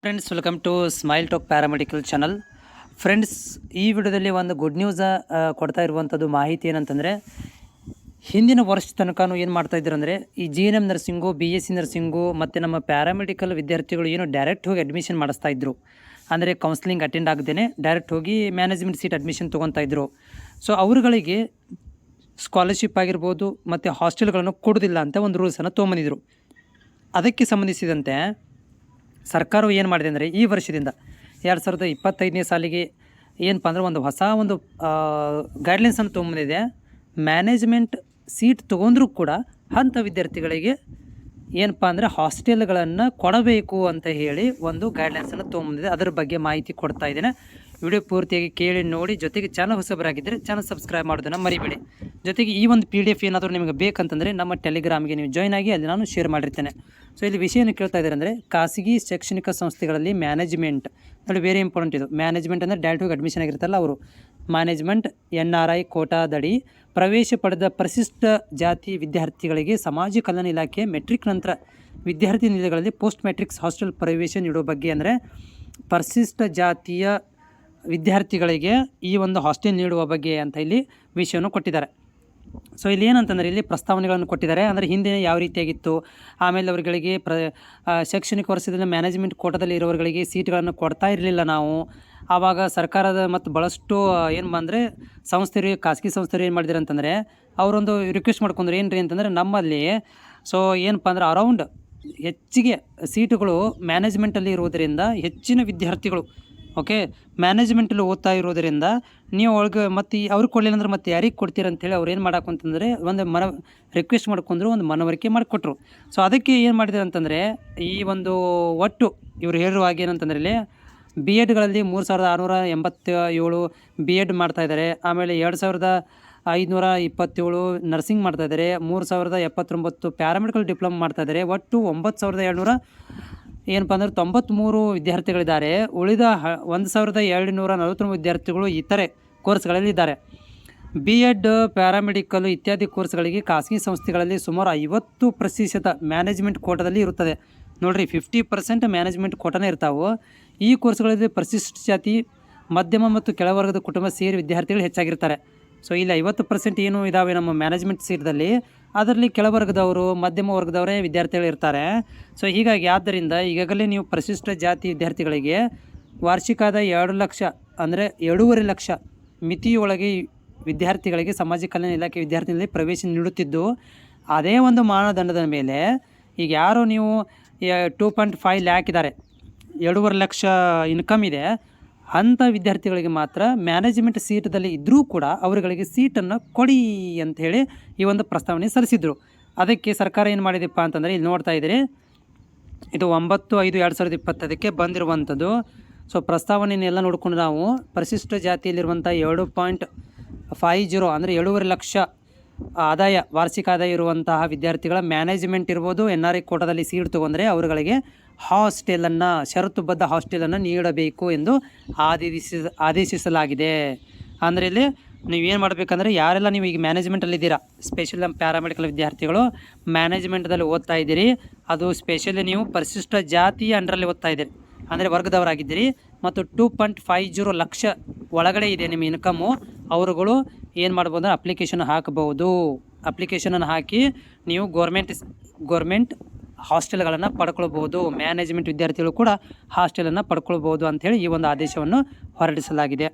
Friends, welcome to smile talk paramedical channel. Friends, ಈ ವಿಡಿಯೋದಲ್ಲಿ ಒಂದು ಗುಡ್ ನ್ಯೂಸ್ ಕೊಡ್ತಾ ಇರುವಂಥದ್ದು ಮಾಹಿತಿ ಏನಂತಂದರೆ, ಹಿಂದಿನ ವರ್ಷ ತನಕ ಏನು ಮಾಡ್ತಾ ಇದ್ರು ಅಂದರೆ, ಈ GNM ನರ್ಸಿಂಗು, BSc ನರ್ಸಿಂಗು ಮತ್ತು ನಮ್ಮ ಪ್ಯಾರಾಮೆಡಿಕಲ್ ವಿದ್ಯಾರ್ಥಿಗಳು ಏನು ಡೈರೆಕ್ಟ್ ಹೋಗಿ ಅಡ್ಮಿಷನ್ ಮಾಡಿಸ್ತಾ ಇದ್ರು. ಅಂದರೆ ಕೌನ್ಸ್ಲಿಂಗ್ ಅಟೆಂಡ್ ಆಗದೇ ಡೈರೆಕ್ಟ್ ಹೋಗಿ ಮ್ಯಾನೇಜ್ಮೆಂಟ್ ಸೀಟ್ ಅಡ್ಮಿಷನ್ ತೊಗೊತಾ ಇದ್ರು. ಸೊ ಅವರುಗಳಿಗೆ ಸ್ಕಾಲರ್ಶಿಪ್ ಆಗಿರ್ಬೋದು ಮತ್ತು ಹಾಸ್ಟೆಲ್ಗಳನ್ನು ಕೊಡೋದಿಲ್ಲ ಅಂತ ಒಂದು ರೂಲ್ಸನ್ನು ತೊಗೊಂಬಂದಿದ್ರು. ಅದಕ್ಕೆ ಸಂಬಂಧಿಸಿದಂತೆ ಸರ್ಕಾರವು ಏನು ಮಾಡಿದೆ ಅಂದರೆ, ಈ ವರ್ಷದಿಂದ 2025ನೇ ಸಾಲಿಗೆ ಏನಪ್ಪ ಅಂದರೆ ಒಂದು ಹೊಸ ಗೈಡ್ಲೈನ್ಸನ್ನು ತೊಗೊಂಬಂದಿದೆ. ಮ್ಯಾನೇಜ್ಮೆಂಟ್ ಸೀಟ್ ತೊಗೊಂಡ್ರೂ ಕೂಡ ಅಂಥ ವಿದ್ಯಾರ್ಥಿಗಳಿಗೆ ಏನಪ್ಪ ಅಂದರೆ ಹಾಸ್ಟೆಲ್ಗಳನ್ನು ಕೊಡಬೇಕು ಅಂತ ಹೇಳಿ ಒಂದು ಗೈಡ್ಲೈನ್ಸನ್ನು ತೊಗೊಂಬಂದಿದೆ. ಅದರ ಬಗ್ಗೆ ಮಾಹಿತಿ ಕೊಡ್ತಾ ಇದ್ದೇನೆ. ವಿಡಿಯೋ ಪೂರ್ತಿಯಾಗಿ ಕೇಳಿ ನೋಡಿ. ಜೊತೆಗೆ ಚಾನಲ್ ಹೊಸಬರಾಗಿದ್ದರೆ ಚಾನಲ್ ಸಬ್ಸ್ಕ್ರೈಬ್ ಮಾಡೋದನ್ನು ಮರಿಬೇಡಿ. ಜೊತೆಗೆ ಈ ಒಂದು PDF ಏನಾದರೂ ನಿಮಗೆ ಬೇಕಂತಂದರೆ ನಮ್ಮ ಟೆಲಿಗ್ರಾಮ್ಗೆ ನೀವು ಜಾಯ್ನ್ ಆಗಿ ಅಲ್ಲಿ ನಾನು ಶೇರ್ ಮಾಡಿರ್ತೇನೆ. ಸೊ ಇಲ್ಲಿ ವಿಷಯವನ್ನು ಕೇಳ್ತಾ ಇದ್ದಾರೆ ಅಂದರೆ, ಖಾಸಗಿ ಶೈಕ್ಷಣಿಕ ಸಂಸ್ಥೆಗಳಲ್ಲಿ ಮ್ಯಾನೇಜ್ಮೆಂಟ್ ನೋಡಿ, ವೆರಿ ಇಂಪಾರ್ಟೆಂಟ್ ಇದು. ಮ್ಯಾನೇಜ್ಮೆಂಟ್ ಅಂದರೆ ಡೈರೆಕ್ಟ್ ಹೋಗಿ ಅಡ್ಮಿಷನ್ ಆಗಿರ್ತಾರಲ್ಲ ಅವರು. ಮ್ಯಾನೇಜ್ಮೆಂಟ್ NRI ಕೋಟಾದಡಿ ಪ್ರವೇಶ ಪಡೆದ ಪರಿಶಿಷ್ಟ ಜಾತಿ ವಿದ್ಯಾರ್ಥಿಗಳಿಗೆ ಸಮಾಜ ಕಲ್ಯಾಣ ಇಲಾಖೆ ಮೆಟ್ರಿಕ್ ನಂತರ ವಿದ್ಯಾರ್ಥಿ ನಿಲಯಗಳಲ್ಲಿ ಪೋಸ್ಟ್ ಮ್ಯಾಟ್ರಿಕ್ಸ್ ಹಾಸ್ಟೆಲ್ ಪ್ರವೇಶ ನೀಡುವ ಬಗ್ಗೆ, ಅಂದರೆ ಪರಿಶಿಷ್ಟ ಜಾತಿಯ ವಿದ್ಯಾರ್ಥಿಗಳಿಗೆ ಈ ಒಂದು ಹಾಸ್ಟೆಲ್ ನೀಡುವ ಬಗ್ಗೆ ಅಂತ ಇಲ್ಲಿ ವಿಷಯವನ್ನು ಕೊಟ್ಟಿದ್ದಾರೆ. ಸೊ ಇಲ್ಲಿ ಏನಂತಂದರೆ, ಇಲ್ಲಿ ಪ್ರಸ್ತಾವನೆಗಳನ್ನು ಕೊಟ್ಟಿದ್ದಾರೆ. ಅಂದರೆ ಹಿಂದೆ ಯಾವ ರೀತಿಯಾಗಿತ್ತು, ಆಮೇಲೆ ಅವರುಗಳಿಗೆ ಶೈಕ್ಷಣಿಕ ವರ್ಷದಲ್ಲಿ ಮ್ಯಾನೇಜ್ಮೆಂಟ್ ಕೋಟಾದಲ್ಲಿ ಇರೋರುಗಳಿಗೆ ಸೀಟ್ಗಳನ್ನು ಕೊಡ್ತಾ ಇರಲಿಲ್ಲ ನಾವು. ಆವಾಗ ಸರ್ಕಾರದ ಮತ್ತು ಭಾಳಷ್ಟು ಏನು ಬಂದರೆ ಸಂಸ್ಥೆರು, ಖಾಸಗಿ ಸಂಸ್ಥೆರು ಏನು ಮಾಡಿದ್ರು ಅಂತಂದರೆ, ಅವರೊಂದು ರಿಕ್ವೆಸ್ಟ್ ಮಾಡ್ಕೊಂಡ್ರು. ಏನು ರೀ ಅಂತಂದರೆ, ನಮ್ಮಲ್ಲಿ ಸೊ ಏನಪ್ಪ ಅಂದ್ರೆ ಅರೌಂಡ್ ಹೆಚ್ಚಿಗೆ ಸೀಟುಗಳು ಮ್ಯಾನೇಜ್ಮೆಂಟಲ್ಲಿ ಇರೋದರಿಂದ ಹೆಚ್ಚಿನ ವಿದ್ಯಾರ್ಥಿಗಳು ಮ್ಯಾನೇಜ್ಮೆಂಟಲ್ಲಿ ಓದ್ತಾ ಇರೋದರಿಂದ ನೀವು ಒಳಗೆ ಮತ್ತು ಅವ್ರಿಗೆ ಕೊಡಲಿಲ್ಲ ಅಂದ್ರೆ ಮತ್ತೆ ಯಾರಿಗೆ ಕೊಡ್ತೀರ ಅಂತೇಳಿ ಅವ್ರು ಏನು ಮಾಡಾಕಂತಂದರೆ ಒಂದು ರಿಕ್ವೆಸ್ಟ್ ಮಾಡ್ಕೊಂಡ್ರು, ಒಂದು ಮನವರಿಕೆ ಮಾಡಿಕೊಟ್ರು. ಸೊ ಅದಕ್ಕೆ ಏನು ಮಾಡಿದ್ರು ಅಂತಂದರೆ, ಈ ಒಂದು ಒಟ್ಟು ಇವರು ಹೇಳಿರುವ ಹಾಗೆ ಏನಂತಂದರೆ, ಇಲ್ಲಿ BEdಗಳಲ್ಲಿ 3687 BEd ಮಾಡ್ತಾಯಿದ್ದಾರೆ. ಆಮೇಲೆ 2527 ನರ್ಸಿಂಗ್ ಮಾಡ್ತಾಯಿದ್ದಾರೆ. 3079 ಪ್ಯಾರಾಮೆಡಿಕಲ್ ಡಿಪ್ಲೊಮಾ ಮಾಡ್ತಾಯಿದ್ದಾರೆ. ಒಟ್ಟು 9700 ಏನಪ್ಪ ಅಂದ್ರೆ 93 ವಿದ್ಯಾರ್ಥಿಗಳಿದ್ದಾರೆ. ಉಳಿದ 1249 ವಿದ್ಯಾರ್ಥಿಗಳು ಇತರೆ ಕೋರ್ಸ್ಗಳಲ್ಲಿ ಇದ್ದಾರೆ. BEd, ಪ್ಯಾರಾಮೆಡಿಕಲ್ ಇತ್ಯಾದಿ ಕೋರ್ಸ್ಗಳಿಗೆ ಖಾಸಗಿ ಸಂಸ್ಥೆಗಳಲ್ಲಿ ಸುಮಾರು 50% ಮ್ಯಾನೇಜ್ಮೆಂಟ್ ಕೋಟಾದಲ್ಲಿ ಇರುತ್ತದೆ. ನೋಡಿರಿ, 50% ಮ್ಯಾನೇಜ್ಮೆಂಟ್ ಕೋಟಾನೇ ಇರ್ತಾವೆ. ಈ ಕೋರ್ಸ್ಗಳಲ್ಲಿ ಪರಿಶಿಷ್ಟ ಜಾತಿ, ಮಧ್ಯಮ ಮತ್ತು ಕೆಳವರ್ಗದ ಕುಟುಂಬ ಸೇರಿ ವಿದ್ಯಾರ್ಥಿಗಳು ಹೆಚ್ಚಾಗಿರ್ತಾರೆ. ಸೊ ಇಲ್ಲಿ 50% ಏನು ಇದ್ದಾವೆ ನಮ್ಮ ಮ್ಯಾನೇಜ್ಮೆಂಟ್ ಸೀಟ್ದಲ್ಲಿ, ಅದರಲ್ಲಿ ಕೆಳವರ್ಗದವರು, ಮಧ್ಯಮ ವರ್ಗದವರೇ ವಿದ್ಯಾರ್ಥಿಗಳು ಇರ್ತಾರೆ. ಸೊ ಹೀಗಾಗಿ ಆದ್ದರಿಂದ ಈಗಾಗಲೇ ನೀವು ಪರಿಶಿಷ್ಟ ಜಾತಿ ವಿದ್ಯಾರ್ಥಿಗಳಿಗೆ ವಾರ್ಷಿಕ ಆದಾಯ 2 ಲಕ್ಷ ಅಂದರೆ 2.5 ಲಕ್ಷ ಮಿತಿಯೊಳಗೆ ವಿದ್ಯಾರ್ಥಿಗಳಿಗೆ ಸಮಾಜ ಕಲ್ಯಾಣ ಇಲಾಖೆ ವಿದ್ಯಾರ್ಥಿಗಳಲ್ಲಿ ಪ್ರವೇಶ ನೀಡುತ್ತಿದ್ದು, ಅದೇ ಒಂದು ಮಾನದಂಡದ ಮೇಲೆ ಈಗ ಯಾರು ನೀವು 2.5 ಲ್ಯಾಕ್ ಇದ್ದಾರೆ, 2.5 ಲಕ್ಷ ಇನ್ಕಮ್ ಇದೆ, ಅಂಥ ವಿದ್ಯಾರ್ಥಿಗಳಿಗೆ ಮಾತ್ರ ಮ್ಯಾನೇಜ್ಮೆಂಟ್ ಸೀಟದಲ್ಲಿ ಇದ್ದರೂ ಕೂಡ ಅವರುಗಳಿಗೆ ಸೀಟನ್ನು ಕೊಡಿ ಅಂಥೇಳಿ ಈ ಒಂದು ಪ್ರಸ್ತಾವನೆ ಸಲ್ಲಿಸಿದರು. ಅದಕ್ಕೆ ಸರ್ಕಾರ ಏನು ಮಾಡಿದೆಪ್ಪ ಅಂತಂದರೆ, ಇಲ್ಲಿ ನೋಡ್ತಾ ಇದ್ದೀರಿ, ಇದು 9/5/2020 ಬಂದಿರುವಂಥದ್ದು. ಸೊ ಪ್ರಸ್ತಾವನೆಯನ್ನೆಲ್ಲ ನೋಡಿಕೊಂಡು ನಾವು ಪರಿಶಿಷ್ಟ ಜಾತಿಯಲ್ಲಿರುವಂಥ 2.50 ಅಂದರೆ 7.5 ಲಕ್ಷ ಆದಾಯ, ವಾರ್ಷಿಕ ಆದಾಯ ಇರುವಂತಹ ವಿದ್ಯಾರ್ಥಿಗಳ ಮ್ಯಾನೇಜ್ಮೆಂಟ್ ಇರ್ಬೋದು, NRI ಕೋಟಾದಲ್ಲಿ ಸೀಟ್ ತೊಗೊಂಡ್ರೆ ಅವರುಗಳಿಗೆ ಹಾಸ್ಟೆಲನ್ನು, ಷರತ್ತುಬದ್ಧ ಹಾಸ್ಟೆಲನ್ನು ನೀಡಬೇಕು ಎಂದು ಆದೇಶಿಸಲಾಗಿದೆ. ಅಂದರೆ ಇಲ್ಲಿ ನೀವೇನು ಮಾಡಬೇಕಂದ್ರೆ, ಯಾರೆಲ್ಲ ನೀವು ಈಗ ಮ್ಯಾನೇಜ್ಮೆಂಟಲ್ಲಿದ್ದೀರಾ, ಸ್ಪೆಷಲ್ ಪ್ಯಾರಾಮೆಡಿಕಲ್ ವಿದ್ಯಾರ್ಥಿಗಳು ಮ್ಯಾನೇಜ್ಮೆಂಟ್ದಲ್ಲಿ ಓದ್ತಾ ಇದ್ದೀರಿ, ಅದು ಸ್ಪೆಷಲಿ ನೀವು ಪರಿಶಿಷ್ಟ ಜಾತಿ ಅಂಡರಲ್ಲಿ ಓದ್ತಾ ಇದ್ದೀರಿ, ಅಂದರೆ ವರ್ಗದವರಾಗಿದ್ದೀರಿ, ಮತ್ತು 2.50 ಲಕ್ಷ ಒಳಗಡೆ ಇದೆ ನಿಮ್ಮ ಇನ್ಕಮ್ಮು, ಅವರುಗಳು ಏನು ಮಾಡ್ಬೋದು ಅಂದರೆ ಅಪ್ಲಿಕೇಶನ್ ಹಾಕಬಹುದು. ಅಪ್ಲಿಕೇಶನನ್ನು ಹಾಕಿ ನೀವು ಗೋರ್ಮೆಂಟ್ ಹಾಸ್ಟೆಲ್ಗಳನ್ನು ಪಡ್ಕೊಳ್ಬೋದು. ಮ್ಯಾನೇಜ್ಮೆಂಟ್ ವಿದ್ಯಾರ್ಥಿಗಳು ಕೂಡ ಹಾಸ್ಟೆಲನ್ನು ಪಡ್ಕೊಳ್ಬೋದು ಅಂಥೇಳಿ ಈ ಒಂದು ಆದೇಶವನ್ನು ಹೊರಡಿಸಲಾಗಿದೆ.